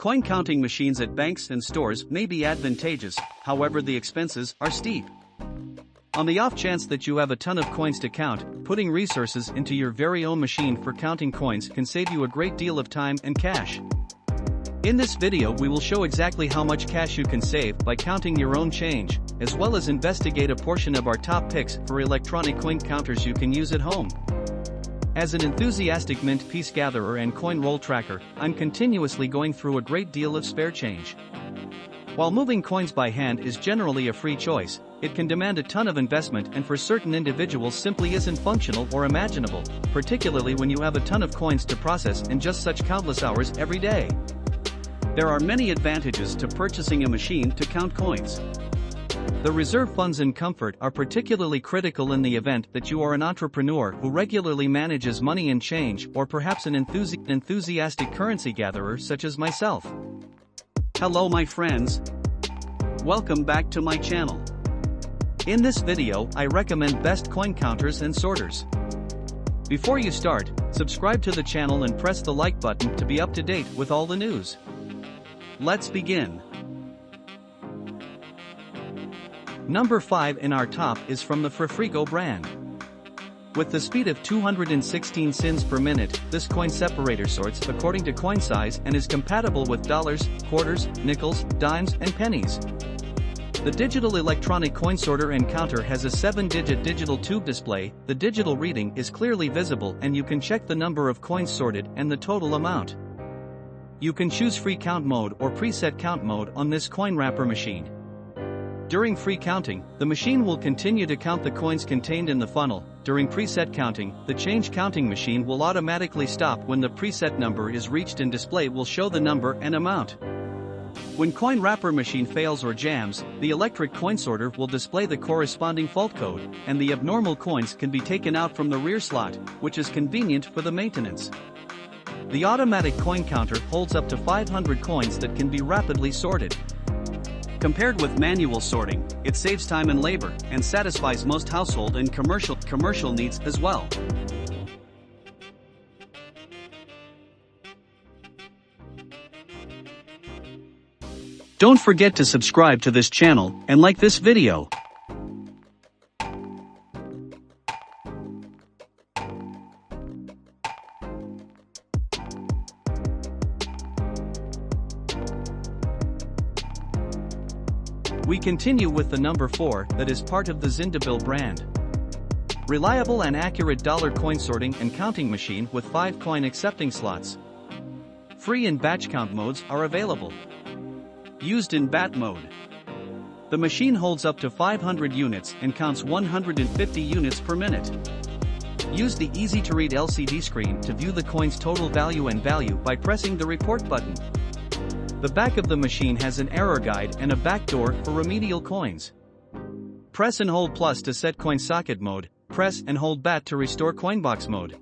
Coin counting machines at banks and stores may be advantageous, however the expenses are steep. On the off chance that you have a ton of coins to count, putting resources into your very own machine for counting coins can save you a great deal of time and cash. In this video we will show exactly how much cash you can save by counting your own change, as well as investigate a portion of our top picks for electronic coin counters you can use at home. As an enthusiastic mint piece gatherer and coin roll tracker, I'm continuously going through a great deal of spare change. While moving coins by hand is generally a free choice, it can demand a ton of investment and for certain individuals simply isn't functional or imaginable, particularly when you have a ton of coins to process in just such countless hours every day. There are many advantages to purchasing a machine to count coins. The reserve funds and comfort are particularly critical in the event that you are an entrepreneur who regularly manages money and change, or perhaps an enthusiastic currency gatherer such as myself. Hello my friends. Welcome back to my channel. In this video I recommend best coin counters and sorters. Before you start, subscribe to the channel and press the like button to be up to date with all the news. Let's begin. Number 5 in our top is from the Frifreego brand. With the speed of 216 cents per minute, this coin separator sorts according to coin size and is compatible with dollars, quarters, nickels, dimes, and pennies. The digital electronic coin sorter and counter has a 7-digit digital tube display. The digital reading is clearly visible and you can check the number of coins sorted and the total amount. You can choose free count mode or preset count mode on this coin wrapper machine. During free counting, the machine will continue to count the coins contained in the funnel. During preset counting, the change counting machine will automatically stop when the preset number is reached and display will show the number and amount. When coin wrapper machine fails or jams, the electric coin sorter will display the corresponding fault code, and the abnormal coins can be taken out from the rear slot, which is convenient for the maintenance. The automatic coin counter holds up to 500 coins that can be rapidly sorted. Compared with manual sorting, it saves time and labor, and satisfies most household and commercial needs as well. Don't forget to subscribe to this channel and like this video. We continue with the number 4 that is part of the Xindabill brand. Reliable and accurate dollar coin sorting and counting machine with 5 coin accepting slots. Free and batch count modes are available. Used in bat mode. The machine holds up to 500 units and counts 150 units per minute. Use the easy-to-read LCD screen to view the coin's total value and value by pressing the report button. The back of the machine has an error guide and a back door for remedial coins. Press and hold plus to set coin socket mode, press and hold bat to restore coinbox mode.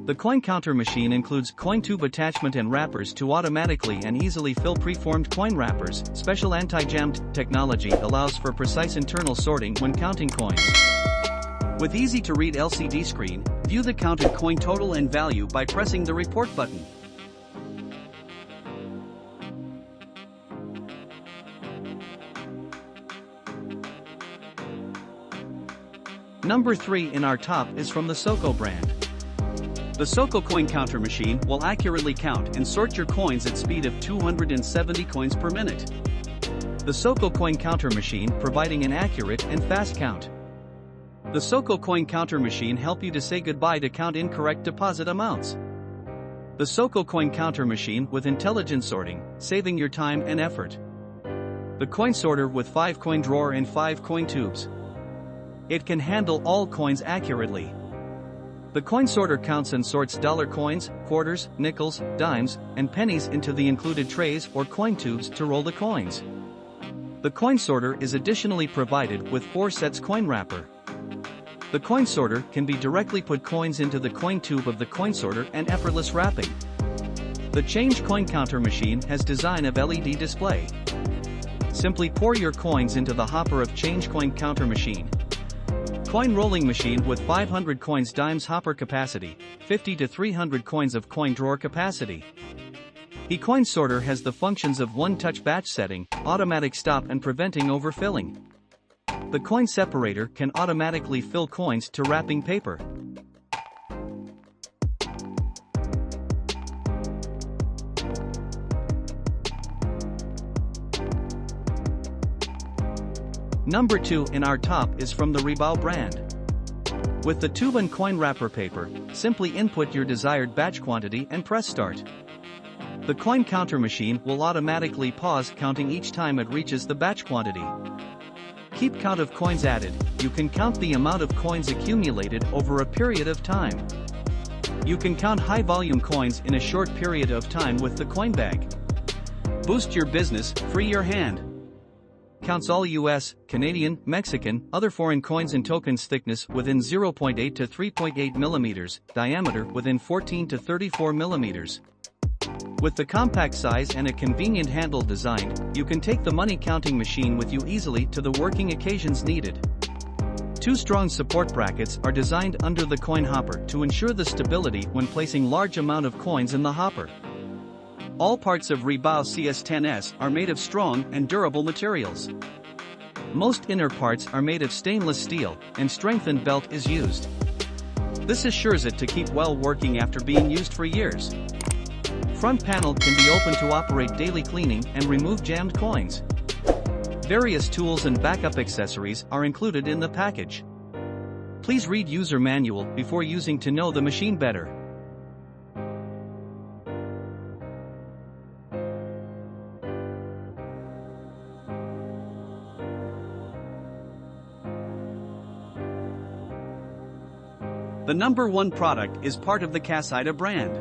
The coin counter machine includes coin tube attachment and wrappers to automatically and easily fill preformed coin wrappers. Special anti-jammed technology allows for precise internal sorting when counting coins. With easy-to-read LCD screen, view the counted coin total and value by pressing the report button. Number 3 in our top is from the SOKO brand. The SOKO coin counter machine will accurately count and sort your coins at speed of 270 coins per minute. The SOKO coin counter machine providing an accurate and fast count. The SOKO coin counter machine help you to say goodbye to count incorrect deposit amounts. The SOKO coin counter machine with intelligent sorting, saving your time and effort. The coin sorter with 5 coin drawer and 5 coin tubes. It can handle all coins accurately. The coin sorter counts and sorts dollar coins, quarters, nickels, dimes, and pennies into the included trays or coin tubes to roll the coins. The coin sorter is additionally provided with 4 sets coin wrapper. The coin sorter can be directly put coins into the coin tube of the coin sorter and effortless wrapping. The change coin counter machine has design of LED display. Simply pour your coins into the hopper of change coin counter machine. Coin rolling machine with 500 coins dimes hopper capacity, 50 to 300 coins of coin drawer capacity. eCoin Sorter has the functions of one-touch batch setting, automatic stop and preventing overfilling. The coin separator can automatically fill coins to wrapping paper. Number 2 in our top is from the Ribao brand. With the tube and coin wrapper paper, simply input your desired batch quantity and press start. The coin counter machine will automatically pause counting each time it reaches the batch quantity. Keep count of coins added. You can count the amount of coins accumulated over a period of time. You can count high volume coins in a short period of time with the coin bag. Boost your business, free your hand. Counts all US, Canadian, Mexican, other foreign coins and tokens thickness within 0.8 to 3.8 millimeters, diameter within 14 to 34 millimeters. With the compact size and a convenient handle design, you can take the money counting machine with you easily to the working occasions needed. 2 strong support brackets are designed under the coin hopper to ensure the stability when placing large amount of coins in the hopper. All parts of Ribao CS10S are made of strong and durable materials. Most inner parts are made of stainless steel, and strengthened belt is used. This assures it to keep well working after being used for years. Front panel can be opened to operate daily cleaning and remove jammed coins. Various tools and backup accessories are included in the package. Please read user manual before using to know the machine better. The number 1 product is part of the Cassida brand.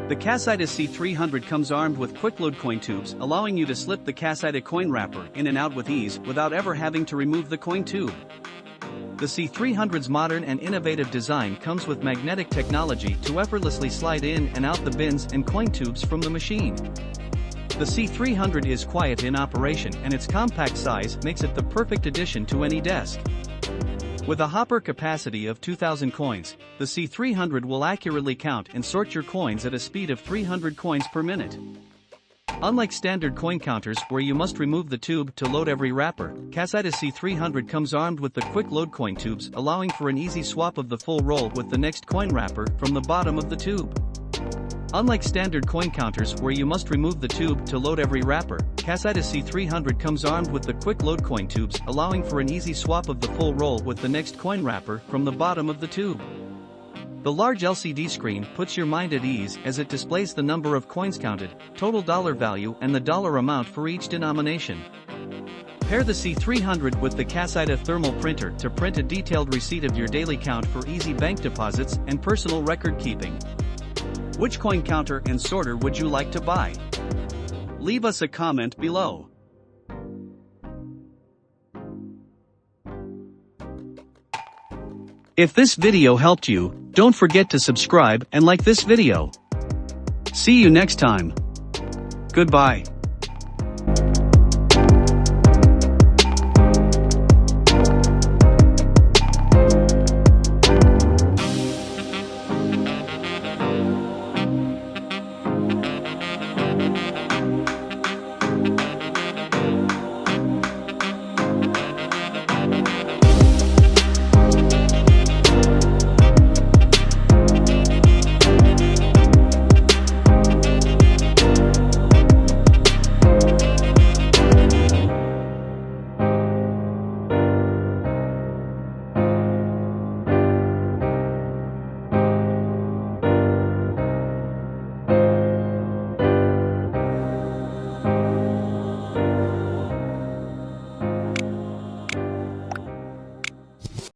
The Cassida C300 comes armed with quick-load coin tubes, allowing you to slip the Cassida coin wrapper in and out with ease without ever having to remove the coin tube. The C300's modern and innovative design comes with magnetic technology to effortlessly slide in and out the bins and coin tubes from the machine. The C300 is quiet in operation and its compact size makes it the perfect addition to any desk. With a hopper capacity of 2,000 coins, the C300 will accurately count and sort your coins at a speed of 300 coins per minute. Unlike standard coin counters where you must remove the tube to load every wrapper, Cassida C300 comes armed with the quick load coin tubes, allowing for an easy swap of the full roll with the next coin wrapper from the bottom of the tube. Unlike standard coin counters where you must remove the tube to load every wrapper, Cassida C300 comes armed with the quick load coin tubes, allowing for an easy swap of the full roll with the next coin wrapper from the bottom of the tube. The large LCD screen puts your mind at ease as it displays the number of coins counted, total dollar value and the dollar amount for each denomination. Pair the C300 with the Cassida thermal printer to print a detailed receipt of your daily count for easy bank deposits and personal record keeping. Which coin counter and sorter would you like to buy? Leave us a comment below. If this video helped you, don't forget to subscribe and like this video. See you next time. Goodbye.